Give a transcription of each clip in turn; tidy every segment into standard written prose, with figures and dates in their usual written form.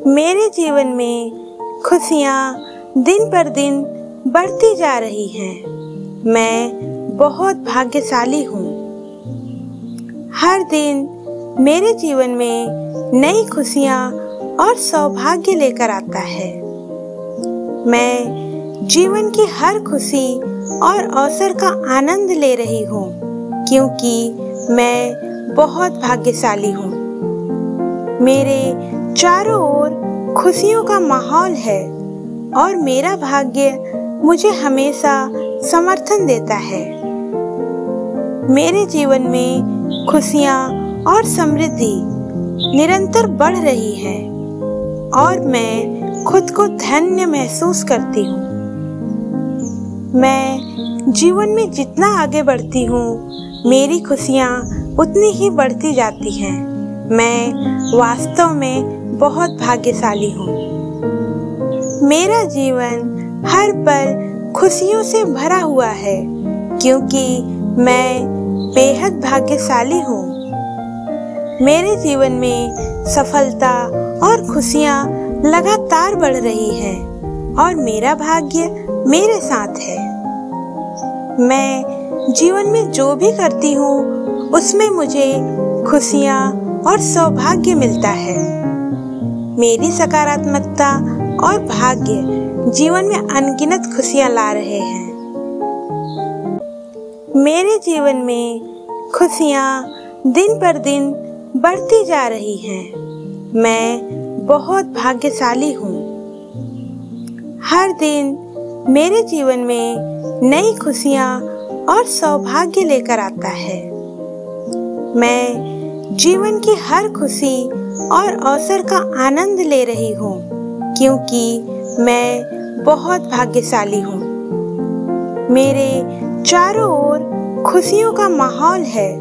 मेरे जीवन में खुशियाँ दिन पर दिन बढ़ती जा रही हैं। मैं बहुत भाग्यशाली हूँ। हर दिन मेरे जीवन में नई खुशियाँ और सौभाग्य लेकर आता है। मैं जीवन की हर खुशी और अवसर का आनंद ले रही हूँ, क्योंकि मैं बहुत भाग्यशाली हूँ। मेरे चारों ओर खुशियों का माहौल है और मेरा भाग्य मुझे हमेशा समर्थन देता है। मेरे जीवन में खुशियाँ और समृद्धि निरंतर बढ़ रही है और मैं खुद को धन्य महसूस करती हूँ। मैं जीवन में जितना आगे बढ़ती हूँ, मेरी खुशियाँ उतनी ही बढ़ती जाती हैं। मैं वास्तव में बहुत भाग्यशाली हूँ। मेरा जीवन हर पल खुशियों से भरा हुआ है, क्योंकि मैं बेहद भाग्यशाली हूँ। मेरे जीवन में सफलता और खुशियाँ लगातार बढ़ रही हैं और मेरा भाग्य मेरे साथ है। मैं जीवन में जो भी करती हूँ, उसमें मुझे खुशियाँ और सौभाग्य मिलता है। मेरी सकारात्मकता और भाग्य जीवन में अनगिनत खुशियाँ ला रहे हैं। मेरे जीवन में खुशियाँ दिन पर दिन बढ़ती जा रही हैं। मैं बहुत भाग्यशाली हूँ। हर दिन मेरे जीवन में नई खुशियाँ और सौभाग्य लेकर आता है। मैं जीवन की हर खुशी और अवसर का आनंद ले रही हूँ, क्योंकि मैं बहुत भाग्यशाली हूँ। मेरे चारों ओर खुशियों का माहौल है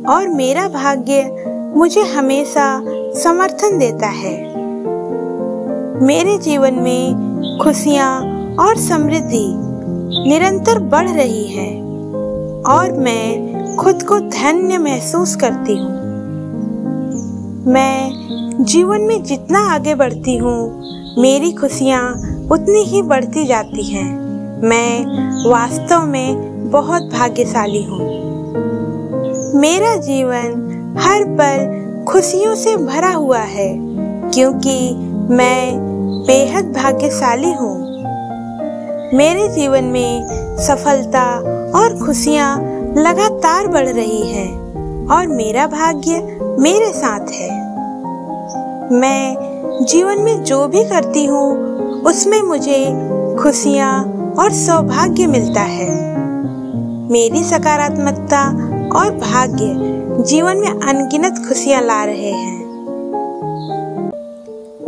और मेरा भाग्य मुझे हमेशा समर्थन देता है। मेरे जीवन में खुशियाँ और समृद्धि निरंतर बढ़ रही है और मैं खुद को धन्य महसूस करती हूँ। मैं जीवन में जितना आगे बढ़ती हूँ, मेरी खुशियाँ उतनी ही बढ़ती जाती हैं। मैं वास्तव में बहुत भाग्यशाली हूँ। मेरा जीवन हर पल खुशियों से भरा हुआ है, क्योंकि मैं बेहद भाग्यशाली हूँ। मेरे जीवन में सफलता और खुशियाँ लगातार बढ़ रही हैं और मेरा भाग्य मेरे साथ है। मैं जीवन में जो भी करती हूँ, उसमें मुझे खुशियाँ और सौभाग्य मिलता है। मेरी सकारात्मकता और भाग्य जीवन में अनगिनत खुशियाँ ला रहे हैं।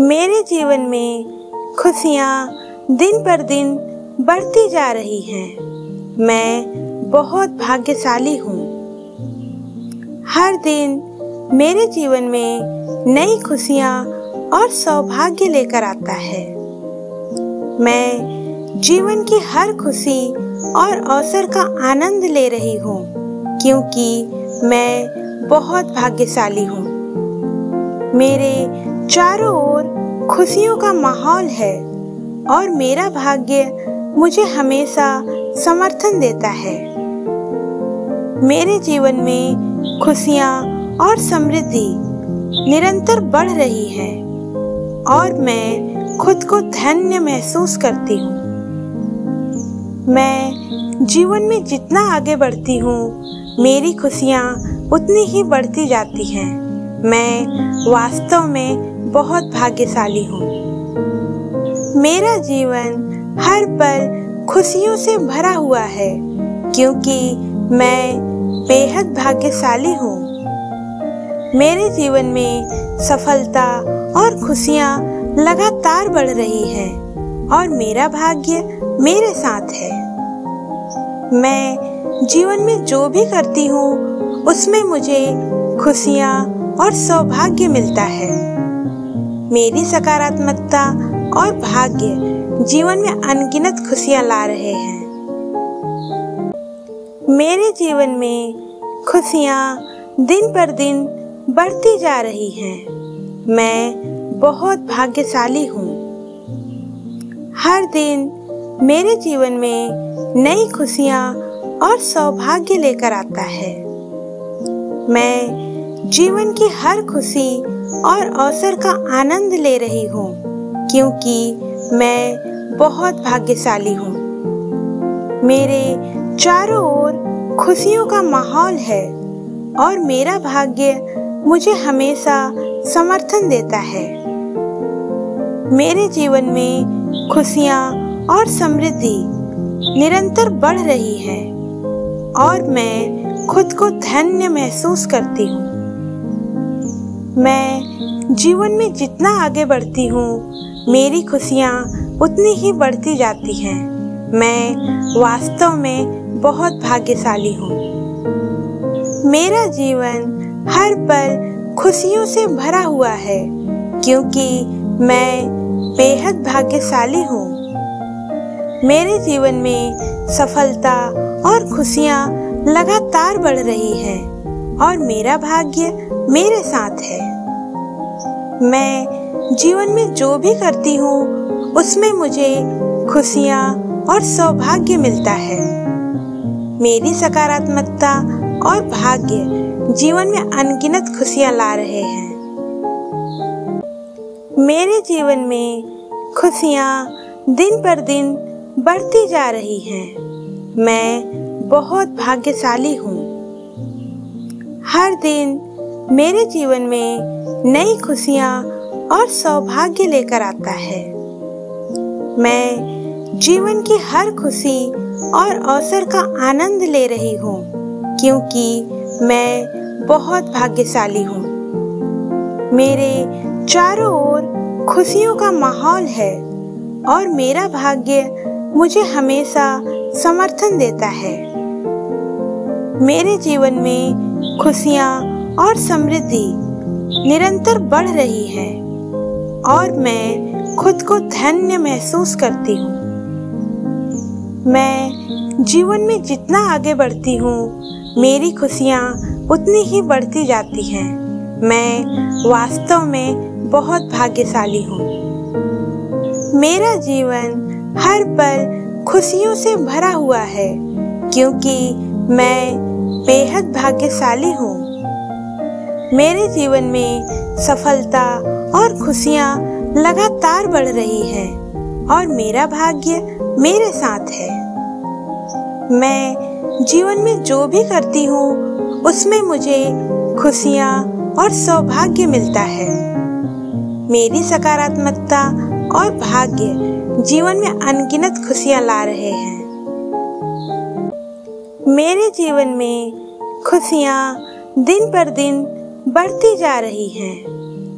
मेरे जीवन में खुशियाँ दिन पर दिन बढ़ती जा रही हैं। मैं बहुत भाग्यशाली हूँ। हर दिन मेरे जीवन में नई खुशियाँ और सौभाग्य लेकर आता है। मैं जीवन की हर खुशी और अवसर का आनंद ले रही हूँ, क्योंकि मैं बहुत भाग्यशाली हूँ। मेरे चारों ओर खुशियों का माहौल है और मेरा भाग्य मुझे हमेशा समर्थन देता है। मेरे जीवन में खुशियाँ और समृद्धि निरंतर बढ़ रही है और मैं खुद को धन्य महसूस करती हूँ। मैं जीवन में जितना आगे बढ़ती हूँ, मेरी खुशियाँ उतनी ही बढ़ती जाती हैं। मैं वास्तव में बहुत भाग्यशाली हूँ। मेरा जीवन हर पल खुशियों से भरा हुआ है, क्योंकि मैं बेहद भाग्यशाली हूँ। मेरे जीवन में सफलता और खुशियाँ लगातार बढ़ रही हैं और मेरा भाग्य मेरे साथ है। मैं जीवन में जो भी करती हूँ, उसमें मुझे खुशियाँ और सौभाग्य मिलता है। मेरी सकारात्मकता और भाग्य जीवन में अनगिनत खुशियाँ ला रहे हैं। मेरे जीवन में खुशियाँ दिन पर दिन बढ़ती जा रही हैं। मैं बहुत भाग्यशाली हूँ। हर दिन मेरे जीवन में नई खुशियाँ और सौभाग्य लेकर आता है। मैं जीवन की हर खुशी और अवसर का आनंद ले रही हूँ, क्योंकि मैं बहुत भाग्यशाली हूँ। मेरे चारों ओर खुशियों का माहौल है और मेरा भाग्य मुझे हमेशा समर्थन देता है। मेरे जीवन में खुशियाँ और समृद्धि निरंतर बढ़ रही है और मैं खुद को धन्य महसूस करती हूँ। मैं जीवन में जितना आगे बढ़ती हूँ, मेरी खुशियाँ उतनी ही बढ़ती जाती हैं। मैं वास्तव में बहुत भाग्यशाली हूँ। मेरा जीवन हर पल खुशियों से भरा हुआ है, क्योंकि मैं बेहद भाग्यशाली हूँ। मेरे जीवन में सफलता और खुशियाँ लगातार बढ़ रही हैं और मेरा भाग्य मेरे साथ है। मैं जीवन में जो भी करती हूँ, उसमें मुझे खुशियाँ और सौभाग्य मिलता है। मेरी सकारात्मकता और भाग्य जीवन में अनगिनत खुशियाँ ला रहे हैं। मेरे जीवन में खुशियाँ दिन पर दिन बढ़ती जा रही हैं। मैं बहुत भाग्यशाली हूँ। हर दिन मेरे जीवन में नई खुशियाँ और सौभाग्य लेकर आता है। मैं जीवन की हर खुशी और अवसर का आनंद ले रही हूँ, क्योंकि मैं बहुत भाग्यशाली हूँ। मेरे चारों ओर खुशियों का माहौल है और मेरा भाग्य मुझे हमेशा समर्थन देता है। मेरे जीवन में खुशियाँ और समृद्धि निरंतर बढ़ रही है और मैं खुद को धन्य महसूस करती हूँ। मैं जीवन में जितना आगे बढ़ती हूँ, मेरी खुशियाँ उतनी ही बढ़ती जाती हैं। मैं वास्तव में बहुत भाग्यशाली हूँ। मेरा जीवन हर पल खुशियों से भरा हुआ है, क्योंकि मैं बेहद भाग्यशाली हूँ। मेरे जीवन में सफलता और खुशियाँ लगातार बढ़ रही हैं और मेरा भाग्य मेरे साथ है। मैं जीवन में जो भी करती हूँ, उसमें मुझे खुशियाँ और सौभाग्य मिलता है। मेरी सकारात्मकता और भाग्य जीवन में अनगिनत खुशियाँ ला रहे हैं। मेरे जीवन में खुशियाँ दिन पर दिन बढ़ती जा रही हैं।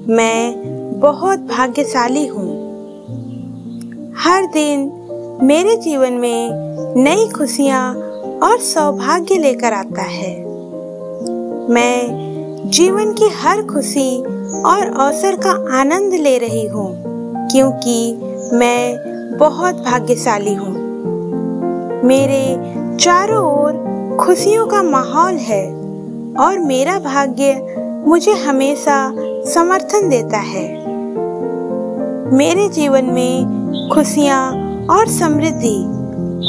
मैं बहुत भाग्यशाली हूँ। हर दिन मेरे जीवन में नई खुशियाँ और सौभाग्य लेकर आता है। मैं जीवन की हर खुशी और अवसर का आनंद ले रही हूँ, क्योंकि मैं बहुत भाग्यशाली हूँ। मेरे चारों ओर खुशियों का माहौल है और मेरा भाग्य मुझे हमेशा समर्थन देता है। मेरे जीवन में खुशियाँ और समृद्धि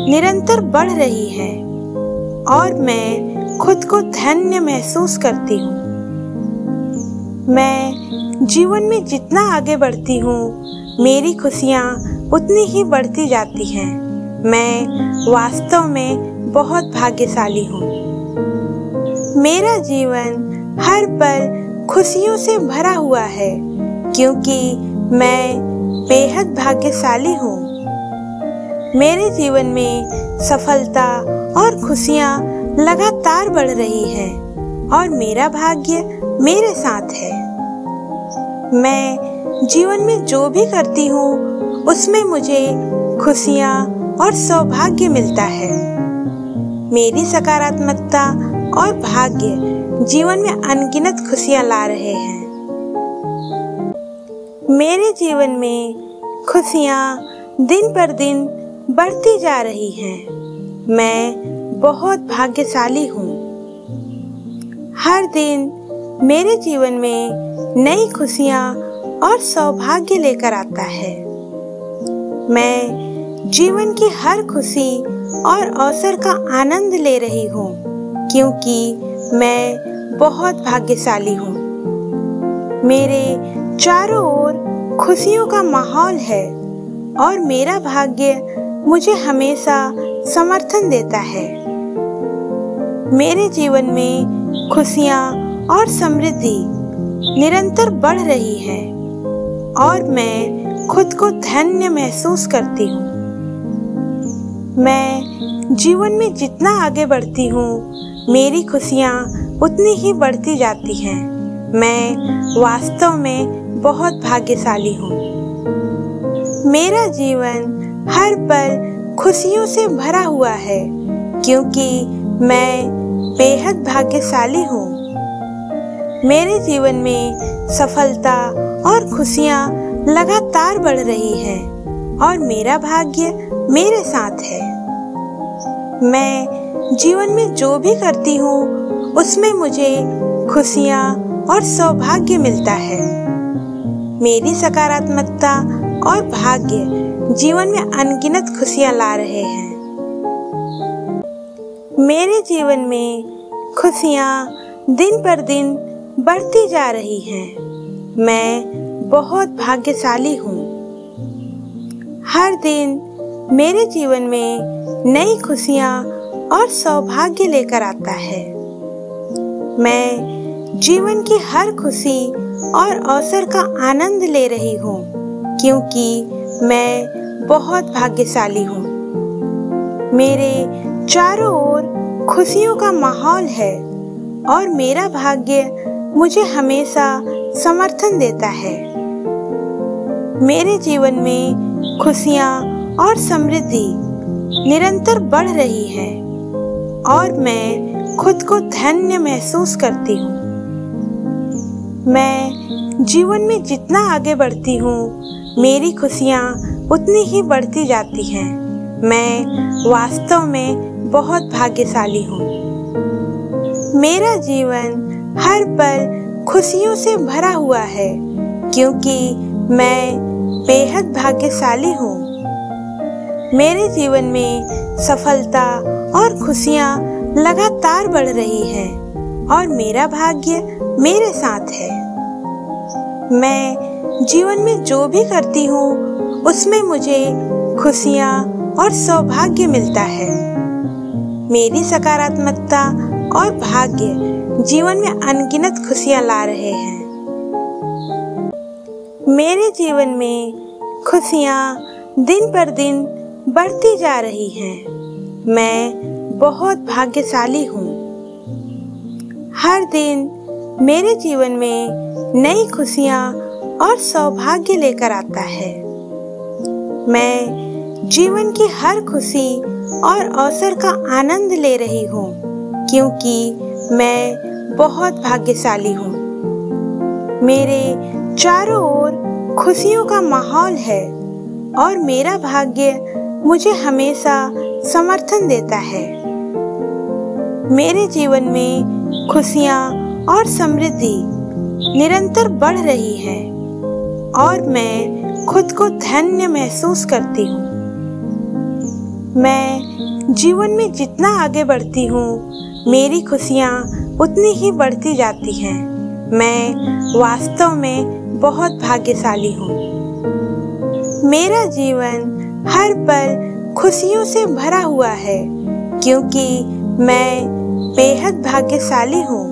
निरंतर बढ़ रही है और मैं खुद को धन्य महसूस करती हूँ। मैं जीवन में जितना आगे बढ़ती हूँ, मेरी खुशियाँ उतनी ही बढ़ती जाती हैं। मैं वास्तव में बहुत भाग्यशाली हूँ। मेरा जीवन हर पल खुशियों से भरा हुआ है, क्योंकि मैं बेहद भाग्यशाली हूँ। मेरे जीवन में सफलता और खुशियाँ लगातार बढ़ रही हैं और मेरा भाग्य मेरे साथ है। मैं जीवन में जो भी करती हूँ, उसमें मुझे खुशियाँ और सौभाग्य मिलता है। मेरी सकारात्मकता और भाग्य जीवन में अनगिनत खुशियाँ ला रहे हैं। मेरे जीवन में खुशियाँ दिन पर दिन बढ़ती जा रही हैं। मैं बहुत भाग्यशाली हूँ। हर दिन मेरे जीवन में नई खुशियाँ और सौभाग्य लेकर आता है। मैं जीवन की हर खुशी और अवसर का आनंद ले रही हूँ, क्योंकि मैं बहुत भाग्यशाली हूँ। मेरे चारों ओर खुशियों का माहौल है और मेरा भाग्य मुझे हमेशा समर्थन देता है। मेरे जीवन में खुशियाँ और समृद्धि निरंतर बढ़ रही है और मैं खुद को धन्य महसूस करती हूँ। मैं जीवन में जितना आगे बढ़ती हूँ, मेरी खुशियाँ उतनी ही बढ़ती जाती हैं। मैं वास्तव में बहुत भाग्यशाली हूँ। मेरा जीवन हर पल खुशियों से भरा हुआ है, क्योंकि मैं बेहद भाग्यशाली हूँ। मेरे जीवन में सफलता और खुशियाँ लगातार बढ़ रही हैं और मेरा भाग्य मेरे साथ है। मैं जीवन में जो भी करती हूँ, उसमें मुझे खुशियाँ और सौभाग्य मिलता है। मेरी सकारात्मकता और भाग्य जीवन में अनगिनत खुशियाँ ला रहे हैं। मेरे जीवन में खुशियाँ दिन पर दिन बढ़ती जा रही हैं। मैं बहुत भाग्यशाली हूँ। हर दिन मेरे जीवन में नई खुशियाँ और सौभाग्य लेकर आता है। मैं जीवन की हर खुशी और अवसर का आनंद ले रही हूँ, क्योंकि मैं बहुत भाग्यशाली हूँ। मेरे चारों ओर खुशियों का माहौल है और मेरा भाग्य मुझे हमेशा समर्थन देता है। मेरे जीवन में खुशियाँ और समृद्धि निरंतर बढ़ रही है और मैं खुद को धन्य महसूस करती हूँ। मैं जीवन में जितना आगे बढ़ती हूँ, मेरी खुशियाँ उतनी ही बढ़ती जाती हैं। मैं वास्तव में बहुत भाग्यशाली हूँ। मेरा जीवन हर पल खुशियों से भरा हुआ है, क्योंकि मैं बेहद भाग्यशाली हूँ। मेरे जीवन में सफलता और खुशियाँ लगातार बढ़ रही हैं और मेरा भाग्य मेरे साथ है। मैं जीवन में जो भी करती हूँ, उसमें मुझे खुशियाँ और सौभाग्य मिलता है। मेरी सकारात्मकता और भाग्य जीवन में अनगिनत खुशियाँ ला रहे हैं। मेरे जीवन में खुशियाँ दिन पर दिन बढ़ती जा रही हैं। मैं बहुत भाग्यशाली हूँ। हर दिन मेरे जीवन में नई खुशियाँ और सौभाग्य लेकर आता है। मैं जीवन की हर खुशी और अवसर का आनंद ले रही हूँ, क्योंकि मैं बहुत भाग्यशाली हूँ। मेरे चारों ओर खुशियों का माहौल है और मेरा भाग्य मुझे हमेशा समर्थन देता है। मेरे जीवन में खुशियाँ और समृद्धि निरंतर बढ़ रही है और मैं खुद को धन्य महसूस करती हूँ। मैं जीवन में जितना आगे बढ़ती हूँ, मेरी खुशियाँ उतनी ही बढ़ती जाती हैं। मैं वास्तव में बहुत भाग्यशाली हूँ। मेरा जीवन हर पल खुशियों से भरा हुआ है, क्योंकि मैं बेहद भाग्यशाली हूँ।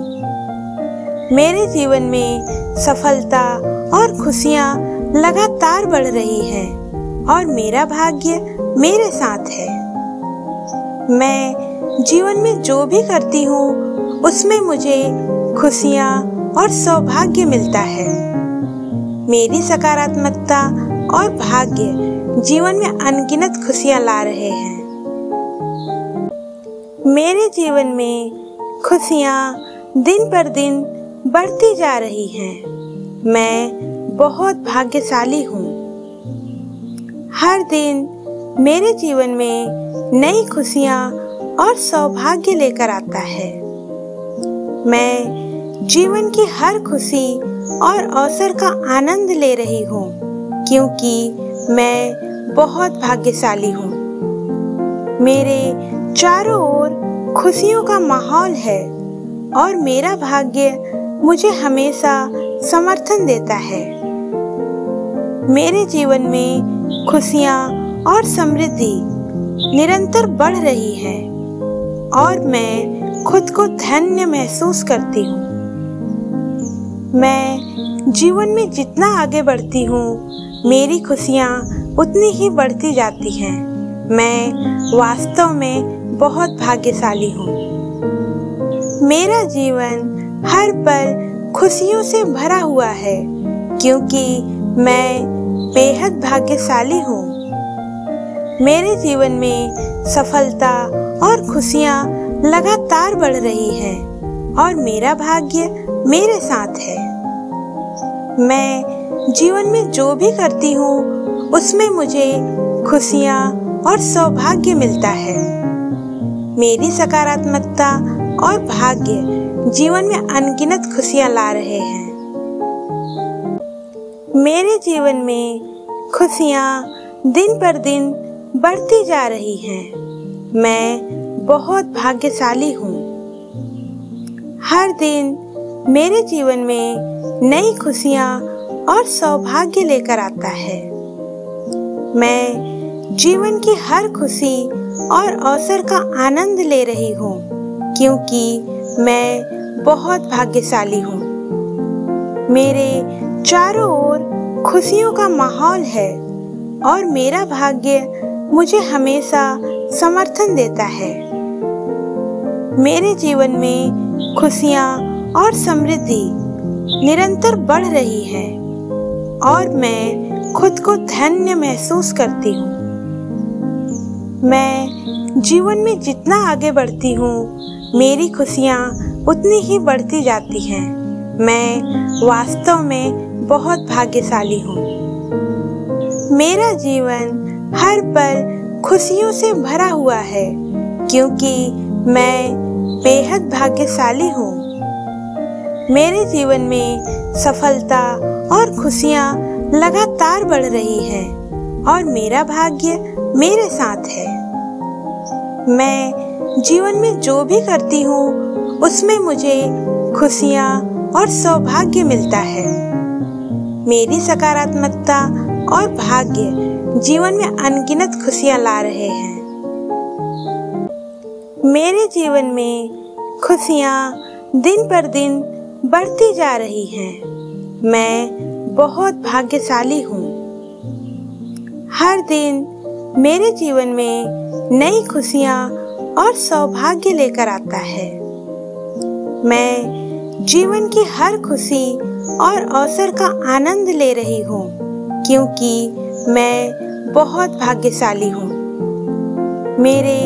मेरे जीवन में सफलता और खुशियाँ लगातार बढ़ रही हैं और मेरा भाग्य मेरे साथ है। मैं जीवन में जो भी करती हूँ, उसमें मुझे खुशियाँ और सौभाग्य मिलता है। मेरी सकारात्मकता और भाग्य जीवन में अनगिनत खुशियाँ ला रहे हैं। मेरे जीवन में खुशियाँ दिन पर दिन बढ़ती जा रही हैं। मैं बहुत भाग्यशाली हूँ। हर दिन मेरे जीवन में नई खुशियाँ और सौभाग्य लेकर आता है। मैं जीवन की हर खुशी और अवसर का आनंद ले रही हूँ, क्योंकि मैं बहुत भाग्यशाली हूँ। मेरे चारों ओर खुशियों का माहौल है और मेरा भाग्य मुझे हमेशा समर्थन देता है। मेरे जीवन में खुशियाँ और समृद्धि निरंतर बढ़ रही है और मैं खुद को धन्य महसूस करती हूँ। मैं जीवन में जितना आगे बढ़ती हूँ, मेरी खुशियाँ उतनी ही बढ़ती जाती हैं। मैं वास्तव में बहुत भाग्यशाली हूँ। मेरा जीवन हर पल खुशियों से भरा हुआ है, क्योंकि मैं बेहद भाग्यशाली हूँ। मेरे जीवन में सफलता और खुशियाँ लगातार बढ़ रही हैं और मेरा भाग्य मेरे साथ है। मैं जीवन में जो भी करती हूँ, उसमें मुझे खुशियाँ और सौभाग्य मिलता है। मेरी सकारात्मकता और भाग्य जीवन में अनगिनत खुशियाँ ला रहे हैं। मेरे जीवन में खुशियाँ दिन पर दिन बढ़ती जा रही हैं। मैं बहुत भाग्यशाली हूँ। हर दिन मेरे जीवन में नई खुशियाँ और सौभाग्य लेकर आता है। मैं जीवन की हर खुशी और अवसर का आनंद ले रही हूँ, क्योंकि मैं बहुत भाग्यशाली हूँ। मेरे चारों ओर खुशियों का माहौल है और मेरा भाग्य मुझे हमेशा समर्थन देता है। मेरे जीवन में खुशियाँ और समृद्धि निरंतर बढ़ रही है और मैं खुद को धन्य महसूस करती हूँ। मैं जीवन में जितना आगे बढ़ती हूँ, मेरी खुशियाँ उतनी ही बढ़ती जाती हैं। मैं वास्तव में बहुत भाग्यशाली हूँ। मेरा जीवन हर पल खुशियों से भरा हुआ है, क्योंकि मैं बेहद भाग्यशाली हूँ। मेरे जीवन में सफलता और खुशियाँ लगातार बढ़ रही हैं और मेरा भाग्य मेरे साथ है। मैं जीवन में जो भी करती हूँ, उसमें मुझे खुशियाँ और सौभाग्य मिलता है। मेरी सकारात्मकता और भाग्य जीवन में अनगिनत खुशियाँ ला रहे हैं। मेरे जीवन में खुशियाँ दिन पर दिन बढ़ती जा रही हैं। मैं बहुत भाग्यशाली हूँ। हर दिन मेरे जीवन में नई खुशियाँ और सौभाग्य लेकर आता है। मैं जीवन की हर खुशी और अवसर का आनंद ले रही हूँ, क्योंकि मैं बहुत भाग्यशाली हूँ। मेरे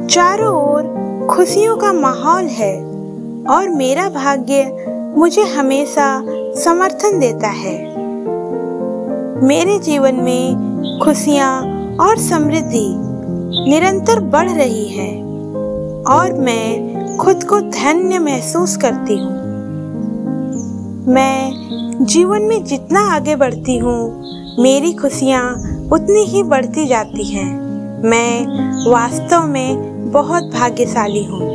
चारों ओर खुशियों का माहौल है और मेरा भाग्य मुझे हमेशा समर्थन देता है। मेरे जीवन में खुशियाँ और समृद्धि निरंतर बढ़ रही है और मैं खुद को धन्य महसूस करती हूँ। मैं जीवन में जितना आगे बढ़ती हूँ, मेरी खुशियाँ उतनी ही बढ़ती जाती हैं। मैं वास्तव में बहुत भाग्यशाली हूँ।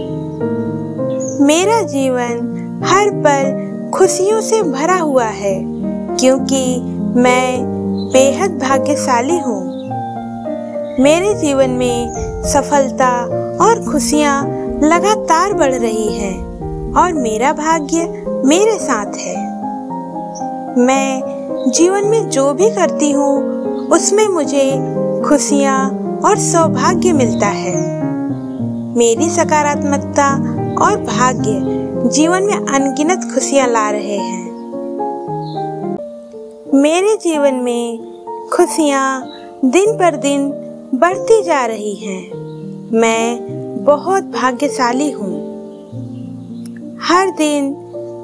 मेरा जीवन हर पल खुशियों से भरा हुआ है, क्योंकि मैं बेहद भाग्यशाली हूँ। मेरे जीवन में सफलता और खुशियाँ लगातार बढ़ रही हैं और मेरा भाग्य मेरे साथ है। मैं जीवन में जो भी करती हूँ, उसमें मुझे खुशियाँ और सौभाग्य मिलता है। मेरी सकारात्मकता और भाग्य जीवन में अनगिनत खुशियाँ ला रहे हैं। मेरे जीवन में खुशियाँ दिन पर दिन बढ़ती जा रही हैं। मैं बहुत भाग्यशाली हूँ। हर दिन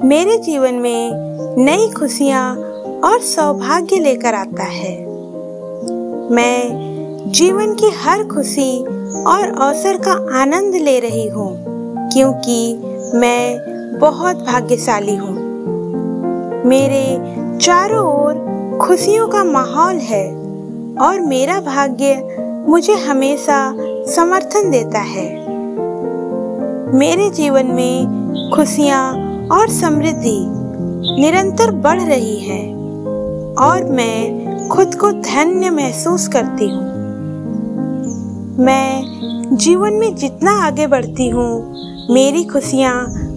मेरे जीवन में नई खुशियाँ और सौभाग्य लेकर आता है। मैं जीवन की हर खुशी और अवसर का आनंद ले रही हूँ, क्योंकि मैं बहुत भाग्यशाली हूँ। मेरे चारों ओर खुशियों का माहौल है और मेरा भाग्य मुझे हमेशा समर्थन देता है। मेरे जीवन में खुशियाँ और समृद्धि निरंतर बढ़ रही है और मैं खुद को धन्य महसूस करती हूँ। मैं जीवन में जितना आगे बढ़ती हूँ, मेरी खुशियाँ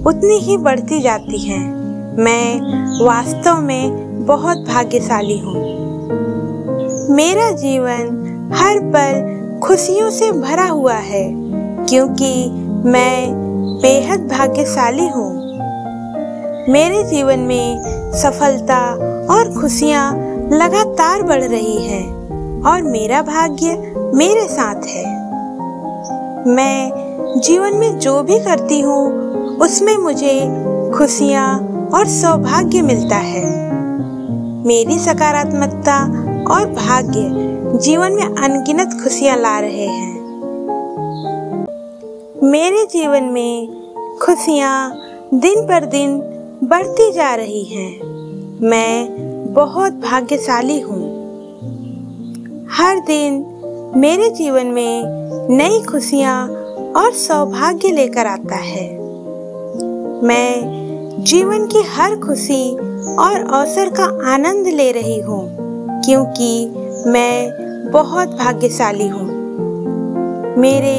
उतनी ही बढ़ती जाती हैं। मैं वास्तव में बहुत भाग्यशाली हूँ। मेरा जीवन हर पल खुशियों से भरा हुआ है क्योंकि मैं बेहद भाग्यशाली हूँ। मेरे जीवन में सफलता और खुशियाँ लगातार बढ़ रही हैं और मेरा भाग्य मेरे साथ है। मैं जीवन में जो भी करती हूँ उसमें मुझे खुशियाँ और सौभाग्य मिलता है। मेरी सकारात्मकता और भाग्य जीवन में अनगिनत खुशियाँ ला रहे हैं। मेरे जीवन में खुशियाँ दिन पर दिन बढ़ती जा रही हैं। मैं बहुत भाग्यशाली हूँ। हर दिन मेरे जीवन में नई खुशियाँ और सौभाग्य लेकर आता है। मैं जीवन की हर खुशी और अवसर का आनंद ले रही हूँ क्योंकि मैं बहुत भाग्यशाली हूँ। मेरे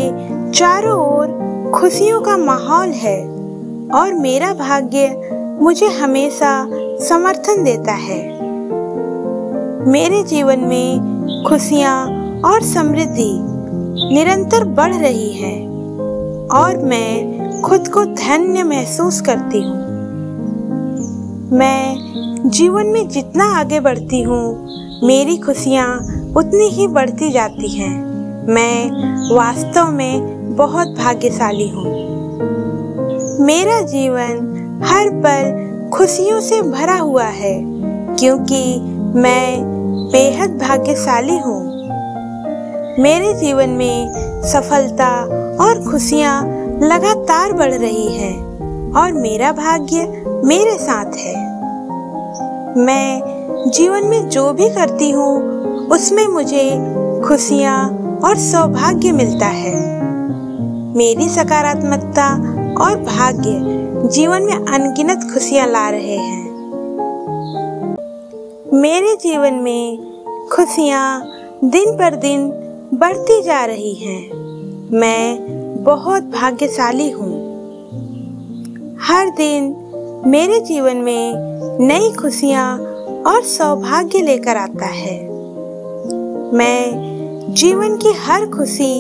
चारों ओर खुशियों का माहौल है और मेरा भाग्य मुझे हमेशा समर्थन देता है। मेरे जीवन में खुशियाँ और समृद्धि निरंतर बढ़ रही है और मैं खुद को धन्य महसूस करती हूँ। मैं जीवन में जितना आगे बढ़ती हूँ, मेरी खुशियाँ उतनी ही बढ़ती जाती हैं। मैं वास्तव में बहुत भाग्यशाली हूँ। मेरा जीवन हर पल खुशियों से भरा हुआ है क्योंकि मैं बेहद भाग्यशाली हूँ। मेरे जीवन में सफलता और खुशियाँ लगातार बढ़ रही हैं और मेरा भाग्य मेरे साथ है। मैं जीवन में जो भी करती हूँ उसमें मुझे खुशियाँ और सौभाग्य मिलता है। मेरी सकारात्मकता और भाग्य जीवन में अनगिनत खुशियाँ ला रहे हैं। मेरे जीवन में खुशियाँ दिन पर दिन बढ़ती जा रही हैं। मैं बहुत भाग्यशाली हूँ। हर दिन मेरे जीवन में नई खुशियाँ और सौभाग्य लेकर आता है। मैं जीवन की हर खुशी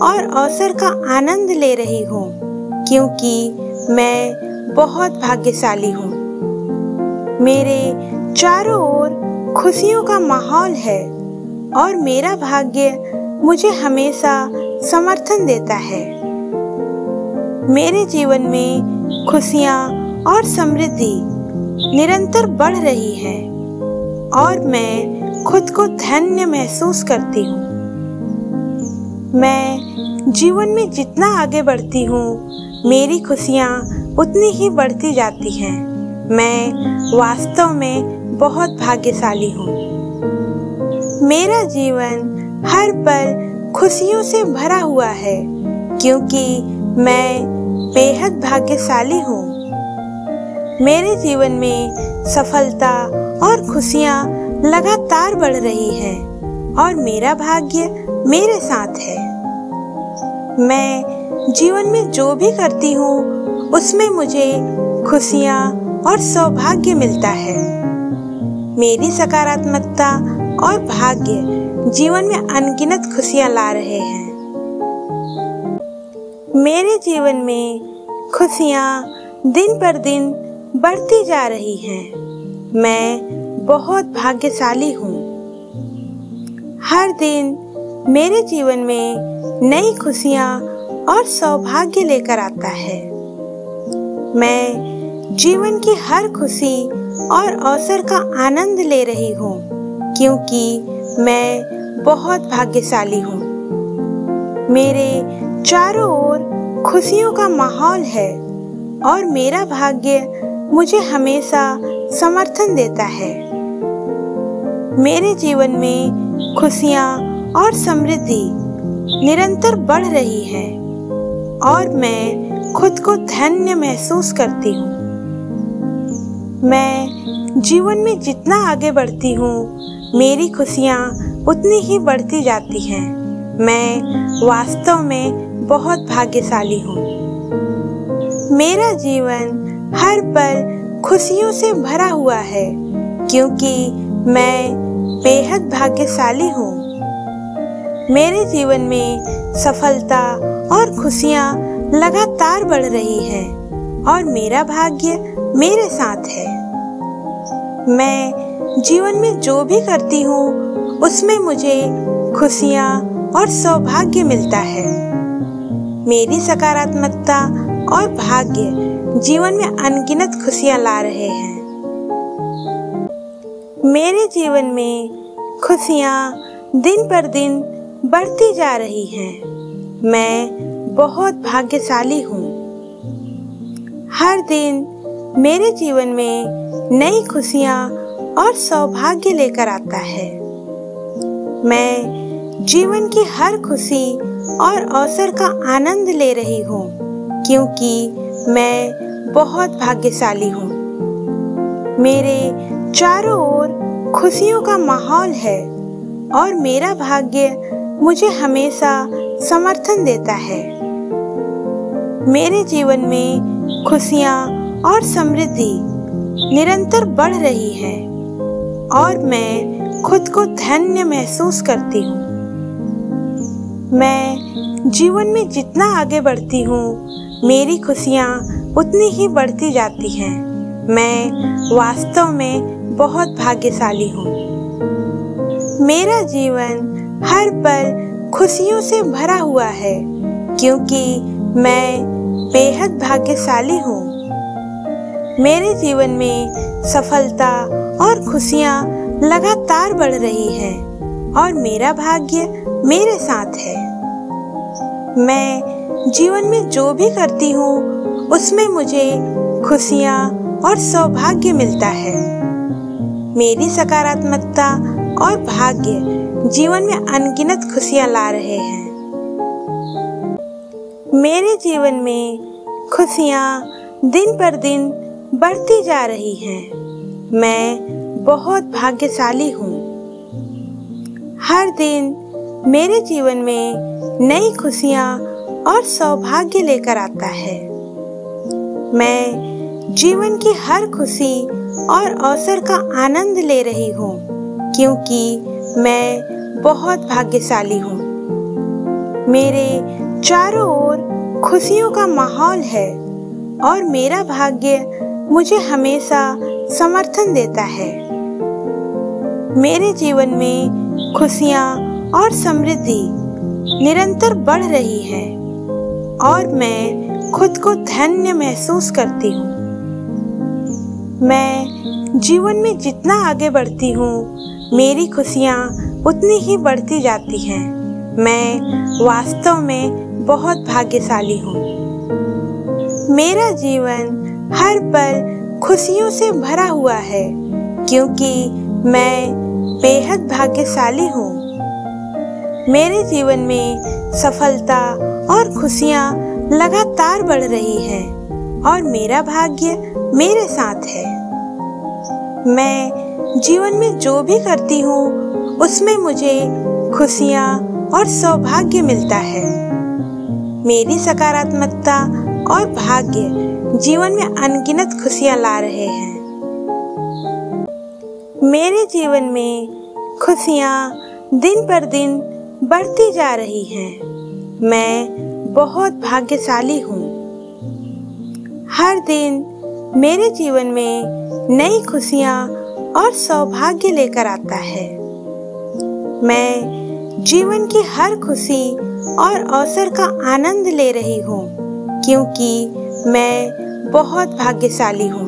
और अवसर का आनंद ले रही हूँ क्योंकि मैं बहुत भाग्यशाली हूँ। मेरे चारों ओर खुशियों का माहौल है और मेरा भाग्य मुझे हमेशा समर्थन देता है। मेरे जीवन में खुशियाँ और समृद्धि निरंतर बढ़ रही है और मैं खुद को धन्य महसूस करती हूँ। मैं जीवन में जितना आगे बढ़ती हूँ, मेरी खुशियाँ उतनी ही बढ़ती जाती हैं। मैं वास्तव में बहुत भाग्यशाली हूँ। मेरा जीवन हर पल खुशियों से भरा हुआ है क्योंकि मैं बेहद भाग्यशाली हूँ। मेरे जीवन में सफलता और खुशियाँ लगातार बढ़ रही हैं और मेरा भाग्य मेरे साथ है। मैं जीवन में जो भी करती हूँ उसमें मुझे खुशियाँ और सौभाग्य मिलता है। मेरी सकारात्मकता और भाग्य जीवन में अनगिनत खुशियाँ ला रहे हैं। मेरे जीवन में खुशियाँ दिन पर दिन बढ़ती जा रही हैं। मैं बहुत भाग्यशाली हूँ। हर दिन मेरे जीवन में नई खुशियाँ और सौभाग्य लेकर आता है। मैं जीवन की हर खुशी और अवसर का आनंद ले रही हूँ क्योंकि मैं बहुत भाग्यशाली हूँ। मेरे चारों ओर खुशियों का माहौल है और मेरा भाग्य मुझे हमेशा समर्थन देता है। मेरे जीवन में खुशियाँ और समृद्धि निरंतर बढ़ रही है और मैं खुद को धन्य महसूस करती हूँ। मैं जीवन में जितना आगे बढ़ती हूँ, मेरी खुशियाँ उतनी ही बढ़ती जाती हैं। मैं वास्तव में बहुत भाग्यशाली हूँ। मेरा जीवन हर पल खुशियों से भरा हुआ है क्योंकि मैं बेहद भाग्यशाली हूँ। मेरे जीवन में सफलता और खुशियाँ लगातार बढ़ रही हैं और मेरा भाग्य मेरे साथ है। मैं जीवन में जो भी करती हूँ उसमें मुझे खुशियाँ और सौभाग्य मिलता है। मेरी सकारात्मकता और भाग्य जीवन में अनगिनत खुशियाँ ला रहे हैं। मेरे जीवन में खुशियाँ दिन पर दिन बढ़ती जा रही हैं। मैं बहुत भाग्यशाली हूँ। हर दिन मेरे जीवन में नई खुशियाँ और सौभाग्य लेकर आता है। मैं जीवन की हर खुशी और अवसर का आनंद ले रही हूँ क्योंकि मैं बहुत भाग्यशाली हूँ। मेरे चारों ओर खुशियों का माहौल है और मेरा भाग्य मुझे हमेशा समर्थन देता है। मेरे जीवन में खुशियाँ और समृद्धि निरंतर बढ़ रही है और मैं खुद को धन्य महसूस करती हूँ। मैं जीवन में जितना आगे बढ़ती हूँ, मेरी खुशियाँ उतनी ही बढ़ती जाती हैं। मैं वास्तव में बहुत भाग्यशाली हूँ। मेरा जीवन हर पल खुशियों से भरा हुआ है क्योंकि मैं बेहद भाग्यशाली हूँ। मेरे जीवन में सफलता और खुशियाँ लगातार बढ़ रही हैं और मेरा भाग्य मेरे साथ है। मैं जीवन में जो भी करती हूँ उसमें मुझे खुशियाँ और सौभाग्य मिलता है। मेरी सकारात्मकता और भाग्य जीवन में अनगिनत खुशियाँ ला रहे हैं। मेरे जीवन में खुशियाँ दिन पर दिन बढ़ती जा रही हैं। मैं बहुत भाग्यशाली हूँ। हर दिन मेरे जीवन में नई खुशियाँ और सौभाग्य लेकर आता है। मैं जीवन की हर खुशी और अवसर का आनंद ले रही हूँ क्योंकि मैं बहुत भाग्यशाली हूँ। मेरे चारों ओर खुशियों का माहौल है और मेरा भाग्य मुझे हमेशा समर्थन देता है। मेरे जीवन में खुशियाँ और समृद्धि निरंतर बढ़ रही है और मैं खुद को धन्य महसूस करती हूँ। मैं जीवन में जितना आगे बढ़ती हूँ, मेरी खुशियाँ उतनी ही बढ़ती जाती हैं। मैं वास्तव में बहुत भाग्यशाली हूँ। मेरा जीवन हर पल खुशियों से भरा हुआ है क्योंकि मैं बेहद भाग्यशाली हूँ। मेरे जीवन में सफलता और खुशियाँ लगातार बढ़ रही हैं और मेरा भाग्य मेरे साथ है। मैं जीवन में जो भी करती हूँ उसमें मुझे खुशियाँ और सौभाग्य मिलता है। मेरी सकारात्मकता और भाग्य जीवन में अनगिनत खुशियाँ ला रहे हैं। मेरे जीवन में खुशियाँ दिन पर दिन बढ़ती जा रही हैं। मैं बहुत भाग्यशाली हूँ। हर दिन मेरे जीवन में नई खुशियाँ और सौभाग्य लेकर आता है। मैं जीवन की हर खुशी और अवसर का आनंद ले रही हूँ क्योंकि मैं बहुत भाग्यशाली हूँ।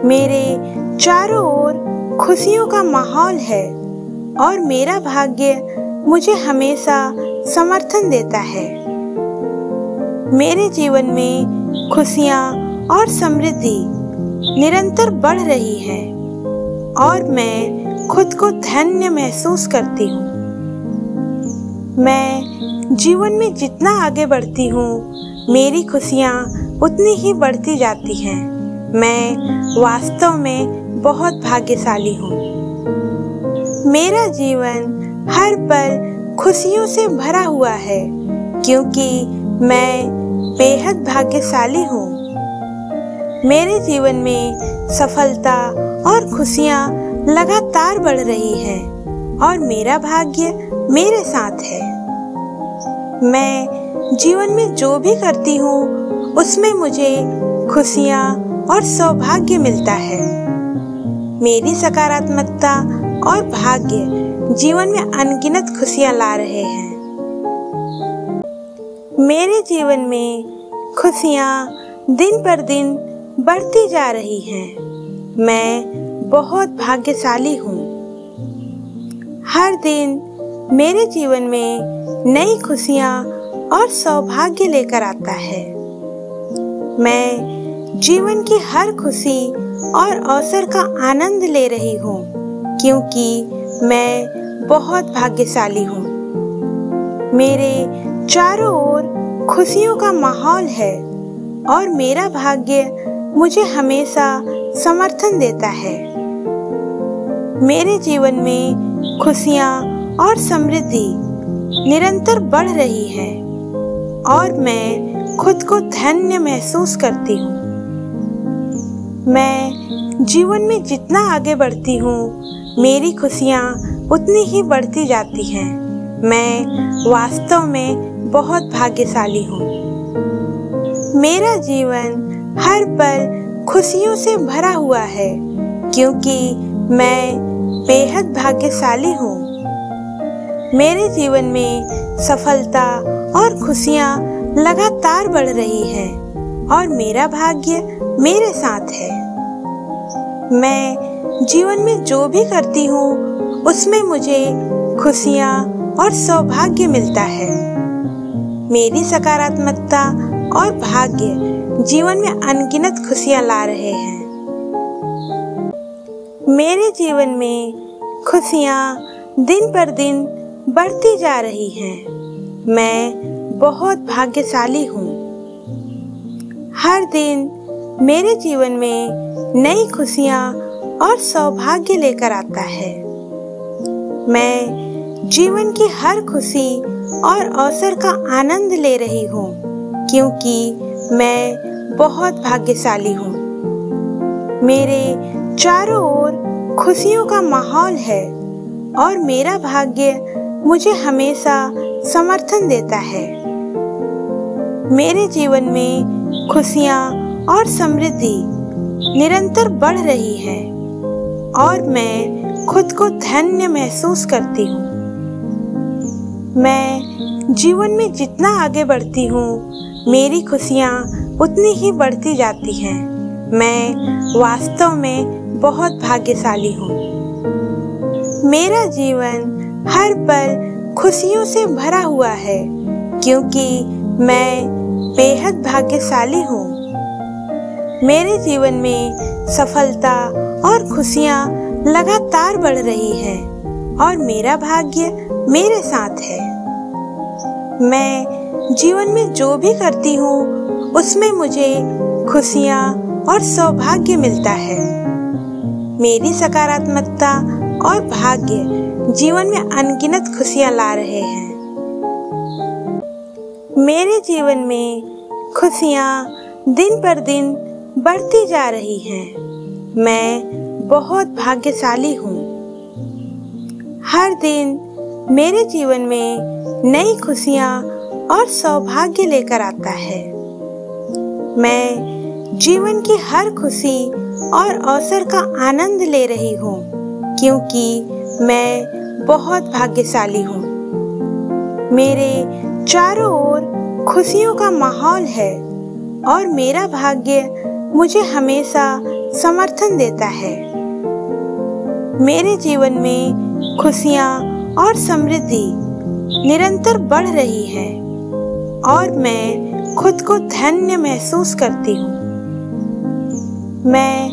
मेरे चारों ओर खुशियों का माहौल है और मेरा भाग्य मुझे हमेशा समर्थन देता है। मेरे जीवन में खुशियाँ और समृद्धि निरंतर बढ़ रही है और मैं खुद को धन्य महसूस करती हूँ। मैं जीवन में जितना आगे बढ़ती हूँ, मेरी खुशियाँ उतनी ही बढ़ती जाती हैं। मैं वास्तव में बहुत भाग्यशाली हूँ। मेरा जीवन हर पल खुशियों से भरा हुआ है क्योंकि मैं बेहद भाग्यशाली हूँ। मेरे जीवन में सफलता और खुशियाँ लगातार बढ़ रही हैं और मेरा भाग्य मेरे साथ है। मैं जीवन में जो भी करती हूँ उसमें मुझे खुशियाँ और सौभाग्य मिलता है। मेरी सकारात्मकता और भाग्य जीवन में अनगिनत खुशियाँ ला रहे हैं। मेरे जीवन में खुशियाँ दिन पर दिन बढ़ती जा रही हैं। मैं बहुत भाग्यशाली हूँ। हर दिन मेरे जीवन में नई खुशियाँ और सौभाग्य लेकर आता है। मैं जीवन की हर खुशी और अवसर का आनंद ले रही हूँ क्योंकि मैं बहुत भाग्यशाली हूँ। मेरे चारों ओर खुशियों का माहौल है और मेरा भाग्य मुझे हमेशा समर्थन देता है। मेरे जीवन में खुशियाँ और समृद्धि निरंतर बढ़ रही है और मैं खुद को धन्य महसूस करती हूँ। मैं जीवन में जितना आगे बढ़ती हूँ, मेरी खुशियाँ उतनी ही बढ़ती जाती हैं। मैं वास्तव में बहुत भाग्यशाली हूँ। मेरा जीवन हर पल खुशियों से भरा हुआ है क्योंकि मैं बेहद भाग्यशाली हूँ। मेरे जीवन में सफलता और खुशियाँ लगातार बढ़ रही हैं और मेरा भाग्य मेरे साथ है। मैं जीवन में जो भी करती हूँ उसमें मुझे खुशियाँ और सौभाग्य मिलता है। मेरी सकारात्मकता और भाग्य जीवन में अनगिनत खुशियाँ ला रहे हैं। मेरे जीवन में खुशियाँ दिन पर दिन बढ़ती जा रही हैं। मैं बहुत भाग्यशाली हूँ। हर दिन मेरे जीवन में नई खुशियाँ और सौभाग्य लेकर आता है। मैं जीवन की हर खुशी और अवसर का आनंद ले रही हूँ क्योंकि मैं बहुत भाग्यशाली हूँ। मेरे चारों ओर खुशियों का माहौल है और मेरा भाग्य मुझे हमेशा समर्थन देता है। मेरे जीवन में खुशियाँ और समृद्धि निरंतर बढ़ रही है और मैं खुद को धन्य महसूस करती हूँ। मैं जीवन में जितना आगे बढ़ती हूँ, मेरी खुशियाँ उतनी ही बढ़ती जाती हैं। मैं वास्तव में बहुत भाग्यशाली हूँ। मेरा जीवन हर पल खुशियों से भरा हुआ है क्योंकि मैं बेहद भाग्यशाली हूँ। मेरे जीवन में सफलता और खुशियाँ लगातार बढ़ रही हैं और मेरा भाग्य मेरे साथ है। मैं जीवन में जो भी करती हूँ उसमें मुझे खुशियाँ और सौभाग्य मिलता है। मेरी सकारात्मकता और भाग्य जीवन में अनगिनत खुशियाँ ला रहे हैं। मेरे जीवन में खुशियाँ दिन पर दिन बढ़ती जा रही हैं। मैं बहुत भाग्यशाली हूँ। हर दिन मेरे जीवन में नई खुशियाँ और सौभाग्य लेकर आता है। मैं जीवन की हर खुशी और अवसर का आनंद ले रही हूँ क्योंकि मैं बहुत भाग्यशाली हूँ। मेरे चारों ओर खुशियों का माहौल है और मेरा भाग्य मुझे हमेशा समर्थन देता है। मेरे जीवन में खुशियाँ और समृद्धि निरंतर बढ़ रही है और मैं खुद को धन्य महसूस करती हूँ। मैं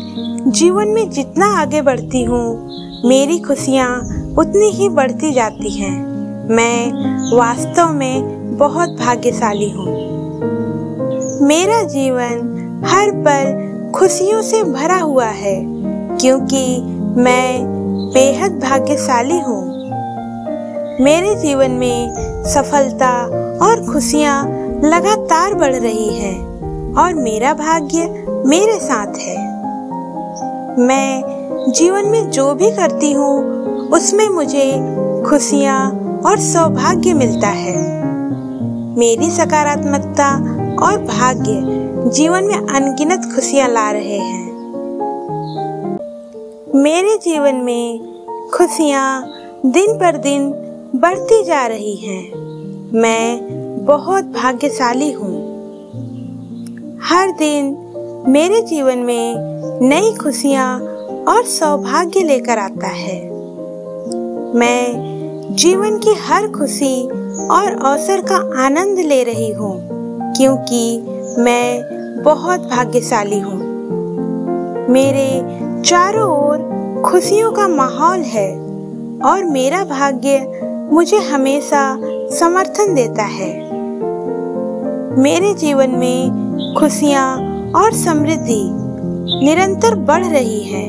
जीवन में जितना आगे बढ़ती हूँ, मेरी खुशियाँ उतनी ही बढ़ती जाती हैं। मैं वास्तव में बहुत भाग्यशाली हूँ। मेरा जीवन हर पल खुशियों से भरा हुआ है, क्योंकि मैं बेहद भाग्यशाली हूँ। मेरे जीवन में सफलता और खुशियाँ लगातार बढ़ रही हैं और मेरा भाग्य मेरे साथ है। मैं जीवन में जो भी करती हूँ, उसमें मुझे खुशियाँ और सौभाग्य मिलता है। मेरी सकारात्मकता और भाग्य जीवन में अनगिनत खुशियाँ ला रहे हैं। मेरे जीवन में खुशियाँ दिन पर दिन बढ़ती जा रही हैं। मैं बहुत भाग्यशाली हूँ। हर दिन मेरे जीवन में नई खुशियाँ और सौभाग्य लेकर आता है। मैं जीवन की हर खुशी और अवसर का आनंद ले रही हूँ, क्योंकि मैं बहुत भाग्यशाली हूँ। मेरे चारों ओर खुशियों का माहौल है और मेरा भाग्य मुझे हमेशा समर्थन देता है। मेरे जीवन में खुशियाँ और समृद्धि निरंतर बढ़ रही है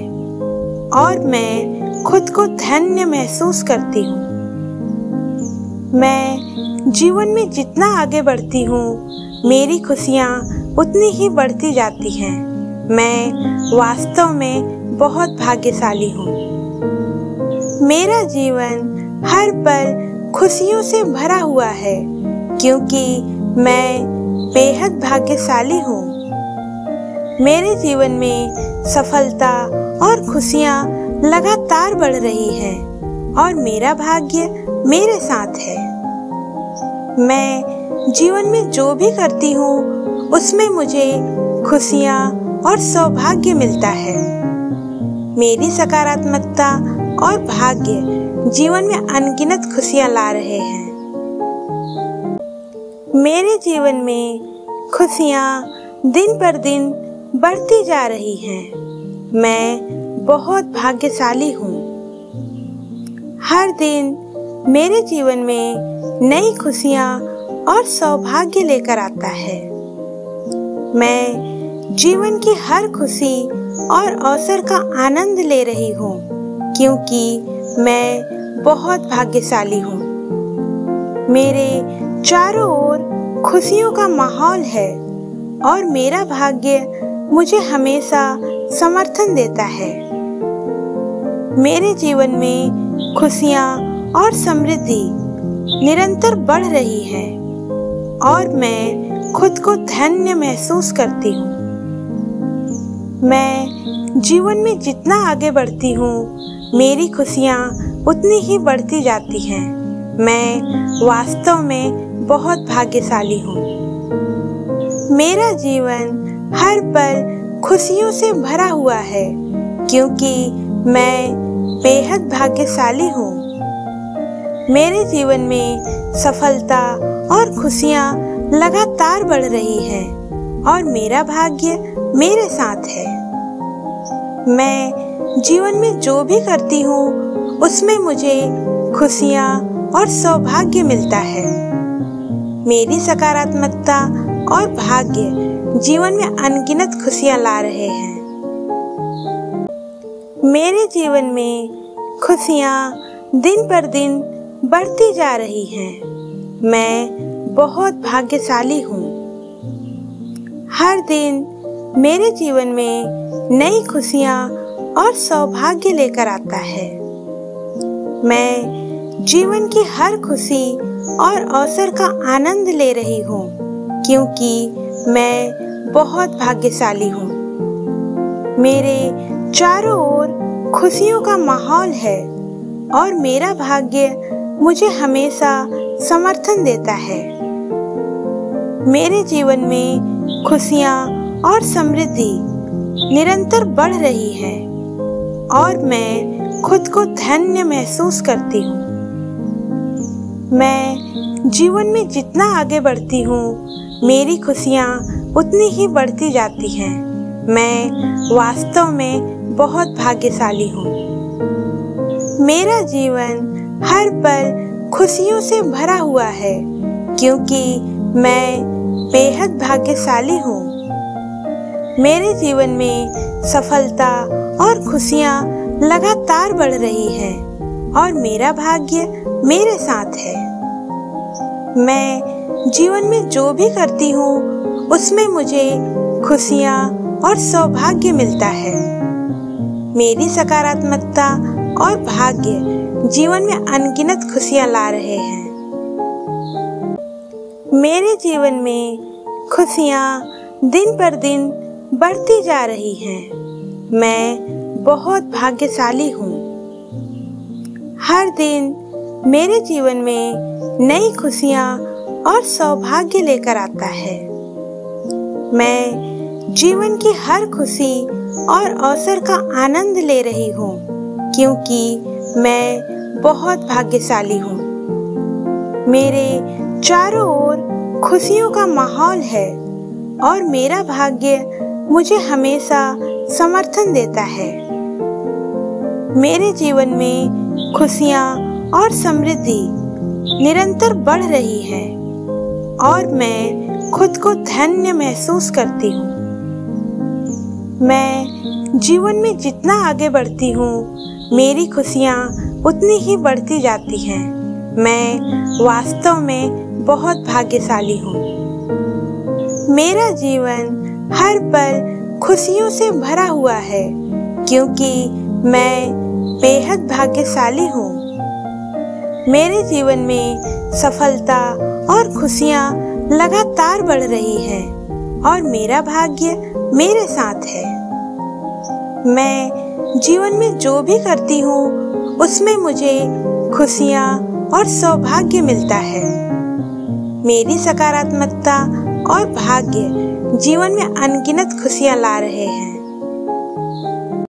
और मैं खुद को धन्य महसूस करती हूँ। मैं जीवन में जितना आगे बढ़ती हूँ, मेरी खुशियाँ उतनी ही बढ़ती जाती हैं। मैं वास्तव में बहुत भाग्यशाली हूँ। मेरा जीवन हर पल खुशियों से भरा हुआ है, क्योंकि मैं बेहद भाग्यशाली हूँ। मेरे जीवन में सफलता और खुशियाँ लगातार बढ़ रही हैं और मेरा भाग्य मेरे साथ है। मैं जीवन में जो भी करती हूँ, उसमें मुझे खुशियाँ और सौभाग्य मिलता है। मेरी सकारात्मकता और भाग्य जीवन में अनगिनत खुशियाँ ला रहे हैं। मेरे जीवन में खुशियाँ दिन पर दिन बढ़ती जा रही हैं। मैं बहुत भाग्यशाली हूँ। हर दिन मेरे जीवन में नई खुशियाँ और सौभाग्य लेकर आता है। मैं जीवन की हर खुशी और अवसर का आनंद ले रही हूँ, क्योंकि मैं बहुत भाग्यशाली हूँ। मेरे चारों ओर खुशियों का माहौल है और मेरा भाग्य मुझे हमेशा समर्थन देता है। मेरे जीवन में खुशियाँ और समृद्धि निरंतर बढ़ रही है और मैं खुद को धन्य महसूस करती हूँ। मैं जीवन में जितना आगे बढ़ती हूँ, मेरी खुशियाँ उतनी ही बढ़ती जाती हैं। मैं वास्तव में बहुत भाग्यशाली हूँ। मेरा जीवन हर पल खुशियों से भरा हुआ है, क्योंकि मैं बेहद भाग्यशाली हूँ। मेरे जीवन में सफलता और खुशियाँ लगातार बढ़ रही हैं और मेरा भाग्य मेरे साथ है। मैं जीवन में जो भी करती हूँ, उसमें मुझे खुशियाँ और सौभाग्य मिलता है। मेरी सकारात्मकता और भाग्य जीवन में अनगिनत खुशियाँ ला रहे हैं। मेरे जीवन में खुशियाँ दिन पर दिन बढ़ती जा रही हैं। मैं बहुत भाग्यशाली हूँ। हर दिन मेरे जीवन में नई खुशियाँ और सौभाग्य लेकर आता है। मैं जीवन की हर खुशी और अवसर का आनंद ले रही हूँ, क्योंकि मैं बहुत भाग्यशाली हूँ। मेरे चारों ओर खुशियों का माहौल है और मेरा भाग्य मुझे हमेशा समर्थन देता है। मेरे जीवन में खुशियाँ और समृद्धि निरंतर बढ़ रही है और मैं खुद को धन्य महसूस करती हूँ। मैं जीवन में जितना आगे बढ़ती हूँ, मेरी खुशियाँ उतनी ही बढ़ती जाती हैं। मैं वास्तव में बहुत भाग्यशाली हूँ। मेरा जीवन हर पल खुशियों से भरा हुआ है क्योंकि मैं बेहद भाग्यशाली हूँ। मेरे जीवन में सफलता और खुशियाँ लगातार बढ़ रही हैं और मेरा भाग्य मेरे साथ है। मैं जीवन में जो भी करती हूँ उसमें मुझे खुशियाँ और सौभाग्य मिलता है। मेरी सकारात्मकता और भाग्य जीवन में अनगिनत खुशियाँ ला रहे हैं। मेरे जीवन में खुशियाँ दिन पर दिन बढ़ती जा रही हैं। मैं बहुत भाग्यशाली हूँ। हर दिन मेरे जीवन में नई खुशियाँ और सौभाग्य लेकर आता है। मैं जीवन की हर खुशी और अवसर का आनंद ले रही हूँ क्योंकि मैं बहुत भाग्यशाली हूँ। मेरे चारों ओर खुशियों का माहौल है और मेरा भाग्य मुझे हमेशा समर्थन देता है। मेरे जीवन में खुशियाँ और समृद्धि निरंतर बढ़ रही है और मैं खुद को धन्य महसूस करती हूँ। मैं जीवन में जितना आगे बढ़ती हूँ मेरी खुशियाँ उतनी ही बढ़ती जाती हैं। मैं वास्तव में बहुत भाग्यशाली हूँ। मेरा जीवन हर पल खुशियों से भरा हुआ है क्योंकि मैं बेहद भाग्यशाली हूँ। मेरे जीवन में सफलता और खुशियाँ लगातार बढ़ रही हैं और मेरा भाग्य मेरे साथ है। मैं जीवन में जो भी करती हूँ उसमें मुझे खुशियाँ और सौभाग्य मिलता है। मेरी सकारात्मकता और भाग्य जीवन में अनगिनत खुशियाँ ला रहे हैं।